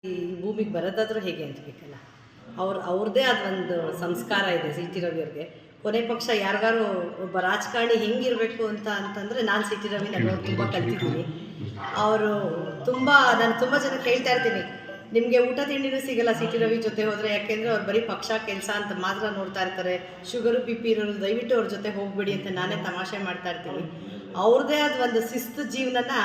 ಈ ಭೂಮಿಗೆ ಬರೋದಾದ್ರೂ ಹೇಗೆ ಅಂತ ಬೇಕಲ್ಲ. ಅವ್ರದ್ದೇ ಆದ ಒಂದು ಸಂಸ್ಕಾರ ಇದೆ ಸಿ ಟಿ ರವಿಯವ್ರಿಗೆ. ಕೊನೆ ಪಕ್ಷ ಯಾರಿಗಾರು ಒಬ್ಬ ರಾಜಕಾರಣಿ ಹೆಂಗಿರಬೇಕು ಅಂತಂದರೆ ನಾನು ಸಿ ಟಿ ರವಿನ ನೋಡಿ ತುಂಬ ಕಲ್ತಿದ್ದೀನಿ. ಅವರು ನಾನು ತುಂಬ ಜನ ಕೇಳ್ತಾ ಇರ್ತೀನಿ, ನಿಮಗೆ ಊಟ ತಿಂಡಿನೂ ಸಿಗಲ್ಲ ಸಿ ಟಿ ರವಿ ಜೊತೆ ಹೋದರೆ, ಯಾಕೆಂದರೆ ಅವ್ರು ಬರೀ ಪಕ್ಷ ಕೆಲಸ ಅಂತ ಮಾತ್ರ ನೋಡ್ತಾ ಇರ್ತಾರೆ. ಶುಗರು ಬಿ ಪಿ ಇರೋರು ದಯವಿಟ್ಟು ಅವ್ರ ಜೊತೆ ಹೋಗಬೇಡಿ ಅಂತ ನಾನೇ ತಮಾಷೆ ಮಾಡ್ತಾ ಇರ್ತೀನಿ. ಅವ್ರದ್ದೇ ಆದ ಒಂದು ಶಿಸ್ತು ಜೀವನನ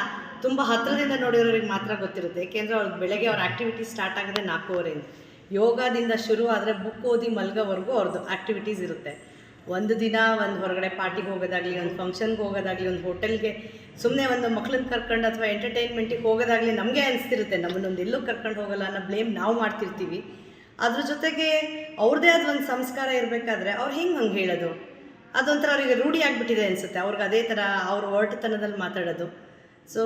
ತುಂಬ ಹತ್ತಿರದಿಂದ ನೋಡಿರೋರಿಗೆ ಮಾತ್ರ ಗೊತ್ತಿರುತ್ತೆ. ಏಕೆಂದರೆ ಅವ್ರು ಬೆಳಗ್ಗೆ ಅವ್ರ ಆ್ಯಕ್ಟಿವಿಟಿ ಸ್ಟಾರ್ಟ್ ಆಗೋದೇ 4:15 ಯೋಗದಿಂದ ಶುರು ಆದರೆ ಬುಕ್ ಓದಿ ಮಲ್ಗೋವರೆಗೂ ಅವ್ರದ್ದು ಆ್ಯಕ್ಟಿವಿಟೀಸ್ ಇರುತ್ತೆ. ಒಂದು ದಿನ ಒಂದು ಹೊರಗಡೆ ಪಾರ್ಟಿಗೆ ಹೋಗೋದಾಗಲಿ, ಒಂದು ಫಂಕ್ಷನ್ಗೆ ಹೋಗೋದಾಗಲಿ, ಒಂದು ಹೋಟೆಲ್ಗೆ ಸುಮ್ಮನೆ ಒಂದು ಮಕ್ಳನ್ನ ಕರ್ಕೊಂಡು ಅಥವಾ ಎಂಟರ್ಟೈನ್ಮೆಂಟಿಗೆ ಹೋಗೋದಾಗಲಿ ನಮಗೆ ಅನಿಸ್ತಿರುತ್ತೆ, ನಮ್ಮನ್ನೊಂದು ಎಲ್ಲೂ ಕರ್ಕೊಂಡು ಹೋಗೋಲ್ಲ ಅನ್ನೋ ಬ್ಲೇಮ್ ನಾವು ಮಾಡ್ತಿರ್ತೀವಿ. ಅದ್ರ ಜೊತೆಗೆ ಅವ್ರದ್ದೇ ಆದ ಒಂದು ಸಂಸ್ಕಾರ ಇರಬೇಕಾದ್ರೆ ಅವ್ರು ಹಂಗೆ ಹೇಳೋದು ಅದೊಂಥರ ಅವರಿಗೆ ರೂಢಿ ಆಗಿಬಿಟ್ಟಿದೆ ಅನಿಸುತ್ತೆ. ಅವ್ರಿಗೆ ಅದೇ ಥರ ಅವ್ರ ಒರಟುತನದಲ್ಲಿ ಮಾತಾಡೋದು. ಸೊ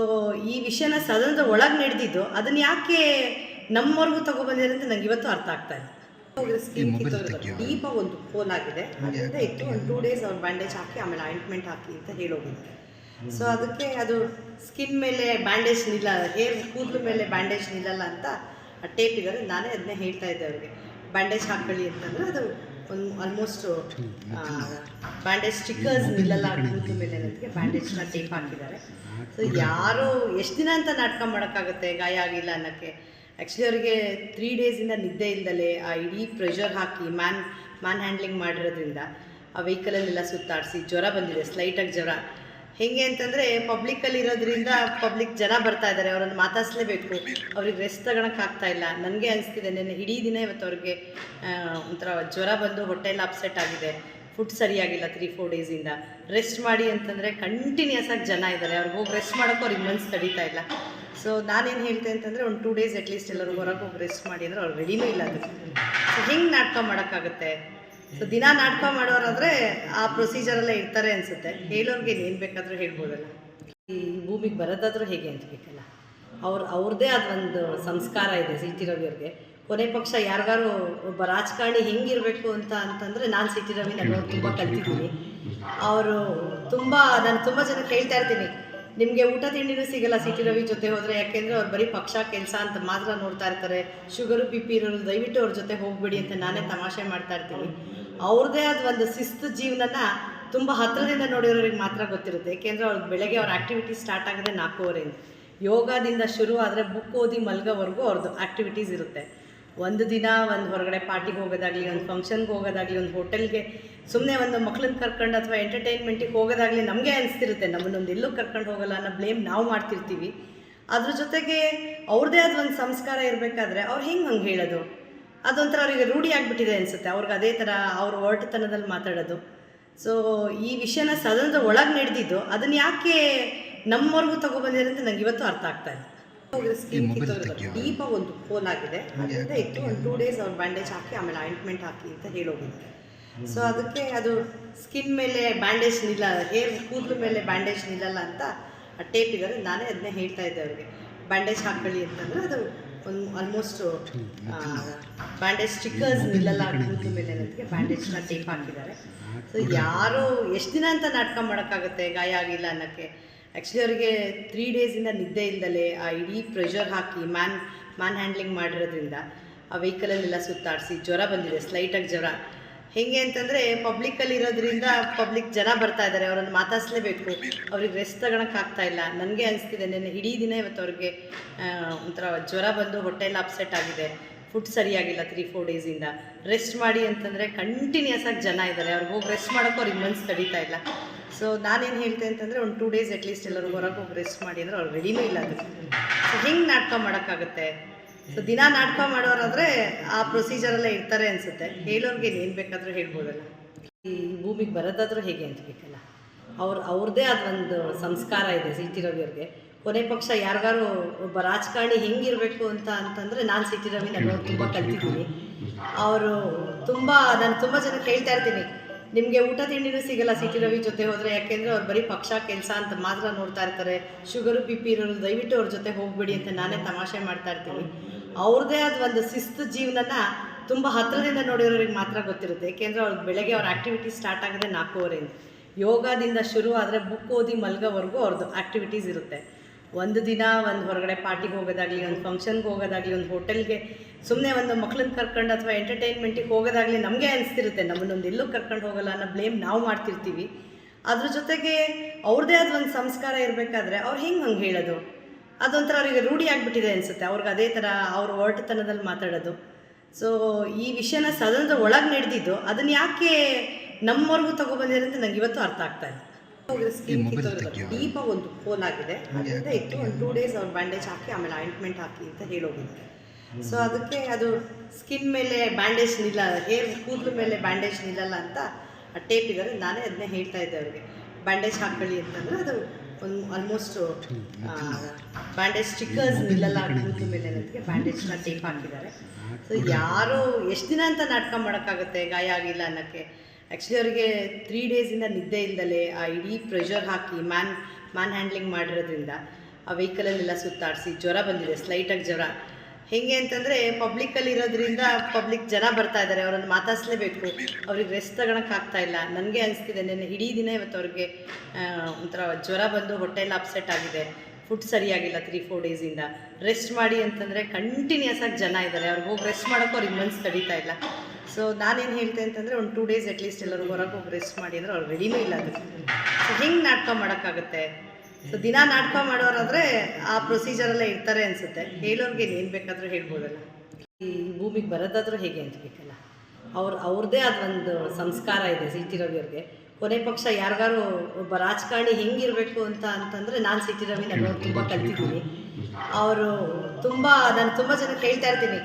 ಈ ವಿಷಯನ ಸದನದ ಒಳಗೆ ನಡೆದಿದ್ದು ಅದನ್ನು ಯಾಕೆ ನಮ್ಮವರೆಗೂ ತಗೊಬಂದಿದ್ದಾರೆ ಅಂತ ನಂಗೆ ಇವತ್ತು ಅರ್ಥ ಆಗ್ತಾ ಇದೆ. ಸ್ಕಿನ್ ಡೀಪಾಗಿ ಒಂದು ಹೋಲ್ ಆಗಿದೆ, ಅದರಿಂದ ಇತ್ತು. ಒಂದು 2 days ಅವ್ರು ಬ್ಯಾಂಡೇಜ್ ಹಾಕಿ ಆಮೇಲೆ ಆಯಿಂಟ್ಮೆಂಟ್ ಹಾಕಿ ಅಂತ ಹೇಳೋಗಿದ್ದಾರೆ. ಸೊ ಅದಕ್ಕೆ ಅದು ಸ್ಕಿನ್ ಮೇಲೆ ಬ್ಯಾಂಡೇಜ್ ಹೇರ್ ಕೂದಲು ಮೇಲೆ ಬ್ಯಾಂಡೇಜ್ ನಿಲ್ಲಲ್ಲ ಅಂತ ಟೇಪ್ ಇದ್ದಾರೆ. ನಾನೇ ಅದನ್ನೇ ಹೇಳ್ತಾ ಇದ್ದೆ ಅವ್ರಿಗೆ, ಬ್ಯಾಂಡೇಜ್ ಹಾಕೊಳ್ಳಿ ಅಂತಂದರೆ ಅದು ಒಂದು ಆಲ್ಮೋಸ್ಟು ಬ್ಯಾಂಡೇಜ್ ಸ್ಟಿಕ್ಕರ್ಸ್ ನಿಲ್ಲಲ್ಲ ಕೂದಲು ಮೇಲೆ ಅನ್ನೋದಕ್ಕೆ ಬ್ಯಾಂಡೇಜ್ನ ಟೇಪ್ ಹಾಕಿದ್ದಾರೆ. ಸೊ ಯಾರು ಎಷ್ಟು ದಿನ ಅಂತ ನಾಟಕ ಮಾಡೋಕ್ಕಾಗುತ್ತೆ ಗಾಯ ಆಗಿಲ್ಲ ಅನ್ನೋಕ್ಕೆ. ಆ್ಯಕ್ಚುಲಿ ಅವರಿಗೆ 3 days ನಿದ್ದೆ ಇಲ್ದಲೇ ಆ ಇಡೀ ಪ್ರೆಷರ್ ಹಾಕಿ ಮ್ಯಾನ್ ಹ್ಯಾಂಡ್ಲಿಂಗ್ ಮಾಡಿರೋದ್ರಿಂದ ಆ ವೆಹಿಕಲಲ್ಲೆಲ್ಲ ಸುತ್ತಾಡಿಸಿ ಜ್ವರ ಬಂದಿದೆ, ಸ್ಲೈಟಾಗಿ ಜ್ವರ. ಹೇಗೆ ಅಂತಂದರೆ ಪಬ್ಲಿಕ್ಕಲ್ಲಿ ಇರೋದ್ರಿಂದ ಪಬ್ಲಿಕ್ ಜನ ಬರ್ತಾ ಇದ್ದಾರೆ, ಅವರನ್ನು ಮಾತಾಡಿಸ್ಲೇಬೇಕು, ಅವ್ರಿಗೆ ರೆಸ್ಟ್ ತಗೊಳಕ್ಕಾಗ್ತಾ ಇಲ್ಲ. ನನಗೆ ಅನಿಸ್ತಿದೆ ನೆನ್ನೆ ಇಡೀ ದಿನ ಇವತ್ತು ಅವ್ರಿಗೆ ಒಂಥರ ಜ್ವರ ಬಂದು ಹೊಟ್ಟೆಲ್ಲ ಅಪ್ಸೆಟ್ ಆಗಿದೆ, ಫುಡ್ ಸರಿಯಾಗಿಲ್ಲ 3-4 days ರೆಸ್ಟ್ ಮಾಡಿ ಅಂತಂದರೆ ಕಂಟಿನ್ಯೂಸ್ ಆಗಿ ಜನ ಇದ್ದಾರೆ, ಅವ್ರಿಗೆ ಹೋಗಿ ರೆಸ್ಟ್ ಮಾಡೋಕ್ಕೂ ಅವ್ರಿಗೆ ಮನಸ್ಸು ತಡೀತಾ ಇಲ್ಲ. ಸೊ ನಾನೇನು ಹೇಳ್ತೆ ಅಂತಂದರೆ ಒಂದು 2 days ಅಟ್ಲೀಸ್ಟ್ ಎಲ್ಲರೂ ಹೊರಗೆ ಹೋಗಿ ರೆಸ್ಟ್ ಮಾಡಿ ಅಂದರೆ ಅವ್ರು ರೆಡಿನೂ ಇಲ್ಲ ಅದಕ್ಕೆ. ಸೊ ಹೆಂಗೆ ನಾಟಕ ಮಾಡೋಕ್ಕಾಗುತ್ತೆ? ಸೊ ದಿನ ನಾಟಕ ಮಾಡೋರಾದರೆ ಆ ಪ್ರೊಸೀಜರಲ್ಲೇ ಇರ್ತಾರೆ ಅನಿಸುತ್ತೆ. ಹೇಳೋರಿಗೆ ಏನು ಬೇಕಾದರೂ ಹೇಳ್ಬೋದಲ್ಲ. ಈ ಭೂಮಿಗೆ ಬರೋದಾದ್ರೂ ಹೇಗೆ ಅಂತ ಬೇಕಲ್ಲ. ಅವ್ರದ್ದೇ ಆದ ಒಂದು ಸಂಸ್ಕಾರ ಇದೆ ಸಿ ಟಿ ರವಿಯವ್ರಿಗೆ. ಕೊನೆ ಪಕ್ಷ ಯಾರಿಗಾರು ಒಬ್ಬ ರಾಜಕಾರಣಿ ಹೆಂಗಿರಬೇಕು ಅಂತಂದರೆ ನಾನು ಸಿ ಟಿ ರವಿನ ನೋಡಿ ತುಂಬ ಕಲ್ತಿದ್ದೀನಿ. ನಾನು ತುಂಬ ಜನ ಕೇಳ್ತಾ ಇರ್ತೀನಿ, ನಿಮಗೆ ಊಟ ತಿಂಡಿನೂ ಸಿಗಲ್ಲ ಸಿ ಟಿ ರವಿ ಜೊತೆ ಹೋದರೆ, ಯಾಕೆಂದರೆ ಅವ್ರು ಬರೀ ಪಕ್ಷ ಕೆಲಸ ಅಂತ ಮಾತ್ರ ನೋಡ್ತಾ ಇರ್ತಾರೆ. ಶುಗರು ಬಿ ಪಿ ಇರೋರು ದಯವಿಟ್ಟು ಅವ್ರ ಜೊತೆ ಹೋಗಬೇಡಿ ಅಂತ ನಾನೇ ತಮಾಷೆ ಮಾಡ್ತಾ ಇರ್ತೀನಿ. ಅವ್ರದ್ದೇ ಆದ ಒಂದು ಶಿಸ್ತು ಜೀವನನ ತುಂಬ ಹತ್ತಿರದಿಂದ ನೋಡಿರೋರಿಗೆ ಮಾತ್ರ ಗೊತ್ತಿರುತ್ತೆ. ಏಕೆಂದರೆ ಅವ್ರು ಬೆಳಗ್ಗೆ ಅವ್ರ ಆ್ಯಕ್ಟಿವಿಟಿ ಸ್ಟಾರ್ಟ್ ಆಗೋದೇ 4:15 ಯೋಗದಿಂದ ಶುರು ಆದರೆ ಬುಕ್ ಓದಿ ಮಲ್ಗೋವರೆಗೂ ಅವ್ರದ್ದು ಆ್ಯಕ್ಟಿವಿಟೀಸ್ ಇರುತ್ತೆ. ಒಂದು ದಿನ ಒಂದು ಹೊರಗಡೆ ಪಾರ್ಟಿಗೆ ಹೋಗೋದಾಗಲಿ, ಒಂದು ಫಂಕ್ಷನ್ಗೆ ಹೋಗೋದಾಗಲಿ, ಒಂದು ಹೋಟೆಲ್ಗೆ ಸುಮ್ಮನೆ ಒಂದು ಮಕ್ಳನ್ನ ಕರ್ಕೊಂಡು ಅಥವಾ ಎಂಟರ್ಟೈನ್ಮೆಂಟಿಗೆ ಹೋಗೋದಾಗಲಿ ನಮಗೆ ಅನಿಸ್ತಿರುತ್ತೆ, ನಮ್ಮನ್ನೊಂದು ಎಲ್ಲೂ ಕರ್ಕೊಂಡು ಹೋಗೋಲ್ಲ ಅನ್ನೋ ಬ್ಲೇಮ್ ನಾವು ಮಾಡ್ತಿರ್ತೀವಿ. ಅದ್ರ ಜೊತೆಗೆ ಅವ್ರದ್ದೇ ಆದ ಒಂದು ಸಂಸ್ಕಾರ ಇರಬೇಕಾದ್ರೆ ಅವ್ರು ಹಂಗೆ ಹೇಳೋದು ಅದೊಂಥರ ಅವರಿಗೆ ರೂಢಿ ಆಗಿಬಿಟ್ಟಿದೆ ಅನಿಸುತ್ತೆ. ಅವ್ರಿಗೆ ಅದೇ ಥರ ಅವ್ರ ಒರಟುತನದಲ್ಲಿ ಮಾತಾಡೋದು. ಸೊ ಈ ವಿಷಯನ ಸದನದ ಒಳಗೆ ನಡೆದಿದ್ದು ಅದನ್ನು ಯಾಕೆ ನಮ್ಮವರೆಗೂ ತಗೊಬಂದಿದ್ದಾರೆ ಅಂತ ನಂಗೆ ಇವತ್ತು ಅರ್ಥ ಆಗ್ತಾ ಇದೆ. ಸ್ಕಿನ್ ಡೀಪಾಗಿ ಒಂದು ಹೋಲ್ ಆಗಿದೆ, ಅದರಿಂದ ಇತ್ತು. ಒಂದು 2 days ಅವ್ರು ಬ್ಯಾಂಡೇಜ್ ಹಾಕಿ ಆಮೇಲೆ ಆಯಿಂಟ್ಮೆಂಟ್ ಹಾಕಿ ಅಂತ ಹೇಳೋಗಿದ್ದಾರೆ. ಸೊ ಅದಕ್ಕೆ ಅದು ಸ್ಕಿನ್ ಮೇಲೆ ಬ್ಯಾಂಡೇಜ್ ಹೇರ್ ಕೂದಲು ಮೇಲೆ ಬ್ಯಾಂಡೇಜ್ ನಿಲ್ಲಲ್ಲ ಅಂತ ಟೇಪ್ ಇದ್ದಾರೆ. ನಾನೇ ಅದನ್ನೇ ಹೇಳ್ತಾ ಇದ್ದೆ ಅವ್ರಿಗೆ, ಬ್ಯಾಂಡೇಜ್ ಹಾಕೊಳ್ಳಿ ಅಂತಂದರೆ ಅದು ಒಂದು ಆಲ್ಮೋಸ್ಟು ಬ್ಯಾಂಡೇಜ್ ಸ್ಟಿಕ್ಕರ್ಸ್ ನಿಲ್ಲಲ್ಲ ಕೂದಲು ಮೇಲೆ ಅನ್ನೋದಕ್ಕೆ ಬ್ಯಾಂಡೇಜ್ನ ಟೇಪ್ ಹಾಕಿದ್ದಾರೆ. ಸೊ ಯಾರು ಎಷ್ಟು ದಿನ ಅಂತ ನಾಟಕ ಮಾಡೋಕ್ಕಾಗುತ್ತೆ ಗಾಯ ಆಗಿಲ್ಲ ಅನ್ನೋಕ್ಕೆ. ಆ್ಯಕ್ಚುಲಿ ಅವರಿಗೆ 3 days ನಿದ್ದೆ ಇಲ್ದಲೇ ಆ ಇಡೀ ಪ್ರೆಷರ್ ಹಾಕಿ ಮ್ಯಾನ್ ಹ್ಯಾಂಡ್ಲಿಂಗ್ ಮಾಡಿರೋದ್ರಿಂದ ಆ ವೆಹಿಕಲಲ್ಲೆಲ್ಲ ಸುತ್ತಾಡಿಸಿ ಜ್ವರ ಬಂದಿದೆ, ಸ್ಲೈಟಾಗಿ ಜ್ವರ. ಹೇಗೆ ಅಂತಂದರೆ ಪಬ್ಲಿಕ್ಕಲ್ಲಿ ಇರೋದ್ರಿಂದ ಪಬ್ಲಿಕ್ ಜನ ಬರ್ತಾ ಇದ್ದಾರೆ, ಅವರನ್ನು ಮಾತಾಡಿಸ್ಲೇಬೇಕು, ಅವ್ರಿಗೆ ರೆಸ್ಟ್ ತಗೊಳಕ್ಕಾಗ್ತಾ ಇಲ್ಲ. ನನಗೆ ಅನಿಸ್ತಿದೆ ನೆನ್ನೆ ಇಡೀ ದಿನ ಇವತ್ತು ಅವ್ರಿಗೆ ಒಂಥರ ಜ್ವರ ಬಂದು ಹೊಟ್ಟೆಲ್ಲ ಅಪ್ಸೆಟ್ ಆಗಿದೆ, ಫುಡ್ ಸರಿಯಾಗಿಲ್ಲ 3-4 days ರೆಸ್ಟ್ ಮಾಡಿ ಅಂತಂದರೆ ಕಂಟಿನ್ಯೂಸ್ ಆಗಿ ಜನ ಇದ್ದಾರೆ, ಅವ್ರಿಗೆ ಹೋಗಿ ರೆಸ್ಟ್ ಮಾಡೋಕ್ಕೂ ಅವ್ರಿಗೆ ಮನಸ್ಸು ತಡೀತಾ ಇಲ್ಲ. ಸೊ ನಾನೇನು ಹೇಳ್ತೆ ಅಂತಂದರೆ ಒಂದು 2 days ಅಟ್ಲೀಸ್ಟ್ ಎಲ್ಲರೂ ಹೊರಗೆ ಹೋಗಿ ರೆಸ್ಟ್ ಮಾಡಿ ಅಂದರೆ ಅವ್ರು ರೆಡಿನೂ ಇಲ್ಲ ಅದಕ್ಕೆ. ಸೊ ಹೆಂಗೆ ನಾಟಕ ಮಾಡೋಕ್ಕಾಗುತ್ತೆ? ಸೊ ದಿನ ನಾಟಕ ಮಾಡೋರಾದರೆ ಆ ಪ್ರೊಸೀಜರಲ್ಲೇ ಇರ್ತಾರೆ ಅನಿಸುತ್ತೆ. ಹೇಳೋರಿಗೆ ಏನು ಬೇಕಾದರೂ ಹೇಳ್ಬೋದಲ್ಲ. ಈ ಭೂಮಿಗೆ ಬರೋದಾದ್ರೂ ಹೇಗೆ ಅಂತ ಬೇಕಲ್ಲ. ಅವ್ರದ್ದೇ ಆದ ಒಂದು ಸಂಸ್ಕಾರ ಇದೆ ಸಿ ಟಿ ರವಿಯವ್ರಿಗೆ. ಕೊನೆ ಪಕ್ಷ ಯಾರಿಗಾರು ಒಬ್ಬ ರಾಜಕಾರಣಿ ಹೆಂಗಿರಬೇಕು ಅಂತಂದರೆ ನಾನು ಸಿ ಟಿ ರವಿನ ನೋಡಿ ತುಂಬ ಕಲ್ತಿದ್ದೀನಿ. ನಾನು ತುಂಬ ಜನ ಕೇಳ್ತಾ ಇರ್ತೀನಿ, ನಿಮಗೆ ಊಟ ತಿಂಡಿನೂ ಸಿಗಲ್ಲ ಸಿ ಟಿ ರವಿ ಜೊತೆ ಹೋದರೆ, ಯಾಕೆಂದರೆ ಅವ್ರು ಬರೀ ಪಕ್ಷ ಕೆಲಸ ಅಂತ ಮಾತ್ರ ನೋಡ್ತಾ ಇರ್ತಾರೆ. ಶುಗರು ಬಿ ಪಿ ಇರೋರು ದಯವಿಟ್ಟು ಅವ್ರ ಜೊತೆ ಹೋಗಬೇಡಿ ಅಂತ ನಾನೇ ತಮಾಷೆ ಮಾಡ್ತಾ ಇರ್ತೀನಿ. ಅವ್ರದ್ದೇ ಆದ ಒಂದು ಶಿಸ್ತು ಜೀವನನ ತುಂಬ ಹತ್ತಿರದಿಂದ ನೋಡಿರೋರಿಗೆ ಮಾತ್ರ ಗೊತ್ತಿರುತ್ತೆ. ಏಕೆಂದರೆ ಅವ್ರು ಬೆಳಗ್ಗೆ ಅವ್ರ ಆ್ಯಕ್ಟಿವಿಟಿ ಸ್ಟಾರ್ಟ್ ಆಗೋದೇ 4:15 ಯೋಗದಿಂದ ಶುರು ಆದರೆ ಬುಕ್ ಓದಿ ಮಲ್ಗೋವರೆಗೂ ಅವ್ರದ್ದು ಆ್ಯಕ್ಟಿವಿಟೀಸ್ ಇರುತ್ತೆ. ಒಂದು ದಿನ ಒಂದು ಹೊರಗಡೆ ಪಾರ್ಟಿಗೆ ಹೋಗೋದಾಗಲಿ, ಒಂದು ಫಂಕ್ಷನ್ಗೆ ಹೋಗೋದಾಗಲಿ, ಒಂದು ಹೋಟೆಲ್ಗೆ ಸುಮ್ಮನೆ ಒಂದು ಮಕ್ಳನ್ನ ಕರ್ಕೊಂಡು ಅಥವಾ ಎಂಟರ್ಟೈನ್ಮೆಂಟಿಗೆ ಹೋಗೋದಾಗಲಿ ನಮಗೆ ಅನಿಸ್ತಿರುತ್ತೆ, ನಮ್ಮನ್ನೊಂದು ಎಲ್ಲೂ ಕರ್ಕೊಂಡು ಹೋಗೋಲ್ಲ ಅನ್ನೋ ಬ್ಲೇಮ್ ನಾವು ಮಾಡ್ತಿರ್ತೀವಿ. ಅದ್ರ ಜೊತೆಗೆ ಅವ್ರದ್ದೇ ಆದ ಒಂದು ಸಂಸ್ಕಾರ ಇರಬೇಕಾದ್ರೆ ಅವ್ರು ಹಂಗೆ ಹೇಳೋದು, ಅದೊಂಥರ ಅವರಿಗೆ ರೂಢಿ ಆಗಿಬಿಟ್ಟಿದೆ ಅನಿಸುತ್ತೆ. ಅವ್ರಿಗೆ ಅದೇ ಥರ ಅವ್ರ ಒರಟುತನದಲ್ಲಿ ಮಾತಾಡೋದು. ಸೊ ಈ ವಿಷಯನ ಸದನದ ಒಳಗೆ ನಡೆದಿದ್ದು ಅದನ್ನು ಯಾಕೆ ನಮ್ಮವರೆಗೂ ತೊಗೊಬಂದಿದೆ ಅಂತ ನಂಗೆ ಇವತ್ತು ಅರ್ಥ ಆಗ್ತಾ ಇದೆ. ಸ್ಕಿನ್ ಡೀಪಾಗಿ ಒಂದು ಹೋಲ್ ಆಗಿದೆ, ಅದರಿಂದ ಇತ್ತು. ಒಂದು 2 days ಅವ್ರು ಬ್ಯಾಂಡೇಜ್ ಹಾಕಿ ಆಮೇಲೆ ಆಯಿಂಟ್ಮೆಂಟ್ ಹಾಕಿ ಅಂತ ಹೇಳೋಗಿದ್ದಾರೆ. ಸೊ ಅದಕ್ಕೆ ಅದು ಸ್ಕಿನ್ ಮೇಲೆ ಬ್ಯಾಂಡೇಜ್ ನಿಲ್ಲಲ್ಲ, ಕೂದಲು ಮೇಲೆ ಬ್ಯಾಂಡೇಜ್ ನಿಲ್ಲಲ್ಲ ಅಂತ ಟೇಪ್ ಇದ್ದಾರೆ. ನಾನೇ ಅದನ್ನೇ ಹೇಳ್ತಾ ಇದ್ದೆ ಅವ್ರಿಗೆ, ಬ್ಯಾಂಡೇಜ್ ಹಾಕೊಳ್ಳಿ ಅಂತಂದರೆ ಅದು ಒಂದು ಆಲ್ಮೋಸ್ಟ್ ಬ್ಯಾಂಡೇಜ್ ಸ್ಟಿಕ್ಕರ್ಸ್ ನಿಲ್ಲಲ್ಲ ಕೂದಲು ಮೇಲೆ ಅನ್ನೋದಕ್ಕೆ ಬ್ಯಾಂಡೇಜ್ನ ಟೇಪ್ ಹಾಕಿದ್ದಾರೆ. ಸೊ ಯಾರು ಎಷ್ಟು ದಿನ ಅಂತ ನಾಟಕ ಮಾಡೋಕ್ಕಾಗುತ್ತೆ ಗಾಯ ಆಗಿಲ್ಲ ಅನ್ನೋಕ್ಕೆ. ಆ್ಯಕ್ಚುಲಿ ಅವರಿಗೆ 3 days ನಿದ್ದೆ ಇಲ್ದಲೇ ಆ ಇಡೀ ಪ್ರೆಷರ್ ಹಾಕಿ ಮ್ಯಾನ್ ಹ್ಯಾಂಡ್ಲಿಂಗ್ ಮಾಡಿರೋದ್ರಿಂದ ಆ ವೆಹಿಕಲಲ್ಲೆಲ್ಲ ಸುತ್ತಾಡಿಸಿ ಜ್ವರ ಬಂದಿದೆ, ಸ್ಲೈಟಾಗಿ ಜ್ವರ. ಹೇಗೆ ಅಂತಂದರೆ ಪಬ್ಲಿಕ್ಕಲ್ಲಿ ಇರೋದ್ರಿಂದ ಪಬ್ಲಿಕ್ ಜನ ಬರ್ತಾ ಇದ್ದಾರೆ, ಅವರನ್ನು ಮಾತಾಡಿಸ್ಲೇಬೇಕು, ಅವ್ರಿಗೆ ರೆಸ್ಟ್ ತಗೊಳಕ್ಕಾಗ್ತಾ ಇಲ್ಲ. ನನಗೆ ಅನಿಸ್ತಿದೆ ನೆನ್ನೆ ಇಡೀ ದಿನ ಇವತ್ತು ಅವ್ರಿಗೆ ಒಂಥರ ಜ್ವರ ಬಂದು ಹೊಟ್ಟೆಲ್ಲ ಅಪ್ಸೆಟ್ ಆಗಿದೆ, ಫುಡ್ ಸರಿಯಾಗಿಲ್ಲ 3-4 days ರೆಸ್ಟ್ ಮಾಡಿ ಅಂತಂದರೆ ಕಂಟಿನ್ಯೂಸ್ ಆಗಿ ಜನ ಇದ್ದಾರೆ, ಅವ್ರಿಗೆ ಹೋಗಿ ರೆಸ್ಟ್ ಮಾಡೋಕ್ಕೂ ಅವ್ರಿಗೆ ಮನಸ್ಸು ತಡೀತಾ ಇಲ್ಲ. ಸೊ ನಾನೇನು ಹೇಳ್ತೆ ಅಂತಂದರೆ ಒಂದು 2 days ಅಟ್ಲೀಸ್ಟ್ ಎಲ್ಲರೂ ಹೊರಗೆ ಹೋಗಿ ರೆಸ್ಟ್ ಮಾಡಿ ಅಂದರೆ ಅವ್ರು ರೆಡಿನೂ ಇಲ್ಲ ಅದಕ್ಕೆ. ಸೊ ಹೆಂಗೆ ನಾಟಕ ಮಾಡೋಕ್ಕಾಗುತ್ತೆ? ಸೊ ದಿನ ನಾಟಕ ಮಾಡೋರಾದರೆ ಆ ಪ್ರೊಸೀಜರಲ್ಲೇ ಇರ್ತಾರೆ ಅನಿಸುತ್ತೆ. ಹೇಳೋರಿಗೆ ಏನು ಬೇಕಾದರೂ ಹೇಳ್ಬೋದಲ್ಲ. ಈ ಭೂಮಿಗೆ ಬರೋದಾದರೂ ಹೇಗೆ ಅನ್ಸ್ಬೇಕಲ್ಲ, ಅವ್ರದ್ದೇ ಆದ ಒಂದು ಸಂಸ್ಕಾರ ಇದೆ ಸಿ ಟಿ ರವಿಯವ್ರಿಗೆ. ಕೊನೆ ಪಕ್ಷ ಯಾರಿಗಾರು ಒಬ್ಬ ರಾಜಕಾರಣಿ ಹೆಂಗಿರಬೇಕು ಅಂತಂದರೆ ನಾನು ಸಿ ಟಿ ರವಿನ ನೋಡಿ ತುಂಬ ಕಲ್ತಿದ್ದೀನಿ. ಅವರು ನಾನು ತುಂಬ ಜನಕ್ಕೆ ಹೇಳ್ತಾ ಇರ್ತೀನಿ,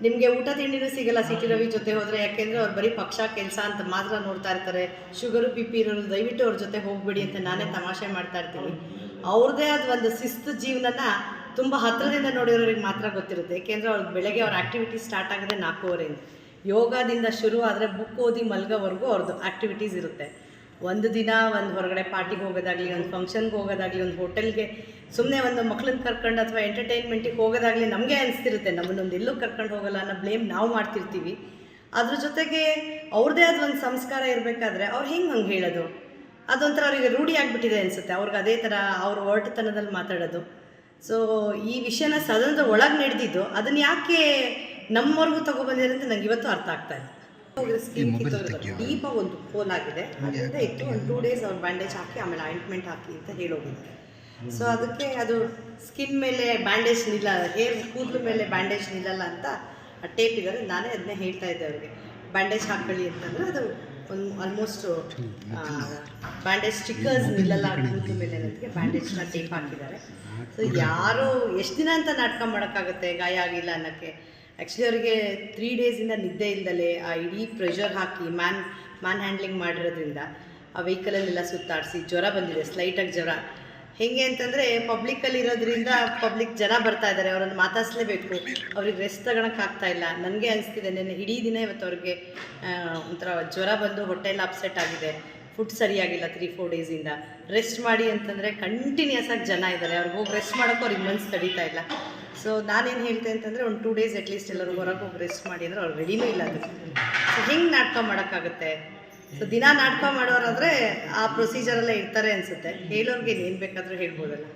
ನಿಮಗೆ ಊಟ ತಿಂಡಿನೂ ಸಿಗಲ್ಲ ಸಿ ಟಿ ರವಿ ಜೊತೆ ಹೋದರೆ, ಯಾಕೆಂದರೆ ಅವ್ರು ಬರೀ ಪಕ್ಷ ಕೆಲಸ ಅಂತ ಮಾತ್ರ ನೋಡ್ತಾ ಇರ್ತಾರೆ. ಶುಗರು BP ಇರೋರು ದಯವಿಟ್ಟು ಅವ್ರ ಜೊತೆ ಹೋಗ್ಬೇಡಿ ಅಂತ ನಾನೇ ತಮಾಷೆ ಮಾಡ್ತಾ ಇರ್ತೀನಿ. ಅವ್ರದ್ದೇ ಆದ ಒಂದು ಶಿಸ್ತು ಜೀವನನ ತುಂಬ ಹತ್ತಿರದಿಂದ ನೋಡಿರೋರಿಗೆ ಮಾತ್ರ ಗೊತ್ತಿರುತ್ತೆ. ಏಕೆಂದರೆ ಅವ್ರ ಬೆಳಗ್ಗೆ ಅವ್ರ ಆ್ಯಕ್ಟಿವಿಟೀಸ್ ಸ್ಟಾರ್ಟ್ ಆಗೋದೇ 4:15 ಯೋಗದಿಂದ ಶುರು ಆದರೆ ಬುಕ್ ಓದಿ ಮಲ್ಗೋವರೆಗೂ ಅವ್ರದ್ದು ಆ್ಯಕ್ಟಿವಿಟೀಸ್ ಇರುತ್ತೆ. ಒಂದು ದಿನ ಒಂದು ಹೊರಗಡೆ ಪಾರ್ಟಿಗೆ ಹೋಗೋದಾಗಲಿ, ಒಂದು ಫಂಕ್ಷನ್ಗೆ ಹೋಗೋದಾಗಲಿ, ಒಂದು ಹೋಟೆಲ್ಗೆ ಸುಮ್ಮನೆ ಒಂದು ಮಕ್ಳನ್ನ ಕರ್ಕೊಂಡು ಅಥವಾ ಎಂಟರ್ಟೈನ್ಮೆಂಟಿಗೆ ಹೋಗೋದಾಗಲಿ ನಮಗೆ ಅನಿಸ್ತಿರುತ್ತೆ, ನಮ್ಮನ್ನೊಂದು ಎಲ್ಲೂ ಕರ್ಕೊಂಡು ಹೋಗೋಲ್ಲ ಅನ್ನೋ ಬ್ಲೇಮ್ ನಾವು ಮಾಡ್ತಿರ್ತೀವಿ. ಅದ್ರ ಜೊತೆಗೆ ಅವ್ರದ್ದೇ ಆದ ಒಂದು ಸಂಸ್ಕಾರ ಇರಬೇಕಾದ್ರೆ ಅವ್ರು ಹಂಗೆ ಹೇಳೋದು, ಅದೊಂಥರ ಅವರಿಗೆ ರೂಢಿ ಆಗಿಬಿಟ್ಟಿದೆ ಅನಿಸುತ್ತೆ. ಅವ್ರಿಗೆ ಅದೇ ಥರ ಅವ್ರ ಒರಟುತನದಲ್ಲಿ ಮಾತಾಡೋದು. ಸೊ ಈ ವಿಷಯನ ಸದನದ ಒಳಗೆ ನಡೆದಿದ್ದು ಅದನ್ನು ಯಾಕೆ ನಮ್ಮವರೆಗೂ ತೊಗೊಬಂದಿದೆ ಅಂತ ನಂಗೆ ಇವತ್ತು ಅರ್ಥ ಆಗ್ತಾ ಇದೆ. ಸ್ಕಿನ್ ಡೀಪಾಗಿ ಒಂದು ಹೋಲ್ ಆಗಿದೆ, ಅದರಿಂದ ಇತ್ತು. ಒಂದು 2 days ಅವ್ರು ಬ್ಯಾಂಡೇಜ್ ಹಾಕಿ ಆಮೇಲೆ ಆಯಿಂಟ್ಮೆಂಟ್ ಹಾಕಿ ಅಂತ ಹೇಳೋಗಿದ್ದಾರೆ. ಸೊ ಅದಕ್ಕೆ ಅದು ಸ್ಕಿನ್ ಮೇಲೆ ಬ್ಯಾಂಡೇಜ್ ನಿಲ್ಲಲ್ಲ, ಕೂದಲು ಮೇಲೆ ಬ್ಯಾಂಡೇಜ್ ನಿಲ್ಲಲ್ಲ ಅಂತ ಟೇಪ್ ಇದ್ದಾರೆ. ನಾನೇ ಅದನ್ನೇ ಹೇಳ್ತಾ ಇದ್ದೆ ಅವ್ರಿಗೆ, ಬ್ಯಾಂಡೇಜ್ ಹಾಕೊಳ್ಳಿ ಅಂತಂದರೆ ಅದು ಒಂದು ಆಲ್ಮೋಸ್ಟ್ ಬ್ಯಾಂಡೇಜ್ ಸ್ಟಿಕ್ಕರ್ಸ್ ನಿಲ್ಲಲ್ಲ ಕೂದಲು ಮೇಲೆ ಅನ್ನೋದಕ್ಕೆ ಬ್ಯಾಂಡೇಜ್ನ ಟೇಪ್ ಹಾಕಿದ್ದಾರೆ. ಸೊ ಯಾರು ಎಷ್ಟು ದಿನ ಅಂತ ನಾಟಕ ಮಾಡೋಕ್ಕಾಗುತ್ತೆ ಗಾಯ ಆಗಿಲ್ಲ ಅನ್ನೋಕ್ಕೆ. ಆ್ಯಕ್ಚುಲಿ ಅವರಿಗೆ 3 days ನಿದ್ದೆ ಇಲ್ದಲೇ ಆ ಇಡೀ ಪ್ರೆಷರ್ ಹಾಕಿ ಮ್ಯಾನ್ ಹ್ಯಾಂಡ್ಲಿಂಗ್ ಮಾಡಿರೋದ್ರಿಂದ ಆ ವೆಹಿಕಲಲ್ಲೆಲ್ಲ ಸುತ್ತಾಡಿಸಿ ಜ್ವರ ಬಂದಿದೆ, ಸ್ಲೈಟಾಗಿ ಜ್ವರ. ಹೇಗೆ ಅಂತಂದರೆ ಪಬ್ಲಿಕ್ಕಲ್ಲಿ ಇರೋದ್ರಿಂದ ಪಬ್ಲಿಕ್ ಜನ ಬರ್ತಾ ಇದ್ದಾರೆ, ಅವರನ್ನು ಮಾತಾಡಿಸ್ಲೇಬೇಕು, ಅವ್ರಿಗೆ ರೆಸ್ಟ್ ತಗೊಳಕ್ಕಾಗ್ತಾ ಇಲ್ಲ. ನನಗೆ ಅನಿಸ್ತಿದೆ ನೆನ್ನೆ ಇಡೀ ದಿನ ಇವತ್ತು ಅವ್ರಿಗೆ ಒಂಥರ ಜ್ವರ ಬಂದು ಹೊಟ್ಟೆಲ್ಲ ಅಪ್ಸೆಟ್ ಆಗಿದೆ, ಫುಡ್ ಸರಿಯಾಗಿಲ್ಲ 3-4 days ರೆಸ್ಟ್ ಮಾಡಿ ಅಂತಂದರೆ ಕಂಟಿನ್ಯೂಸ್ ಆಗಿ ಜನ ಇದ್ದಾರೆ, ಅವ್ರಿಗೆ ಹೋಗಿ ರೆಸ್ಟ್ ಮಾಡೋಕ್ಕೂ ಅವ್ರಿಗೆ ಮನಸ್ಸು ತಡೀತಾ ಇಲ್ಲ. ಸೊ ನಾನೇನು ಹೇಳ್ತೆ ಅಂತಂದರೆ ಒಂದು 2 days ಅಟ್ಲೀಸ್ಟ್ ಎಲ್ಲರೂ ಹೊರಗೆ ಹೋಗಿ ರೆಸ್ಟ್ ಮಾಡಿ ಅಂದರೆ ಅವ್ರು ರೆಡಿನೂ ಇಲ್ಲ ಅದಕ್ಕೆ. ಸೊ ಹೆಂಗೆ ನಾಟಕ ಮಾಡೋಕ್ಕಾಗುತ್ತೆ? ಸೊ ದಿನ ನಾಟಕ ಮಾಡೋರಾದರೆ ಆ ಪ್ರೊಸೀಜರಲ್ಲೇ ಇರ್ತಾರೆ ಅನಿಸುತ್ತೆ. ಹೇಳೋರಿಗೆ ಏನು ಬೇಕಾದರೂ ಹೇಳ್ಬೋದಲ್ಲ.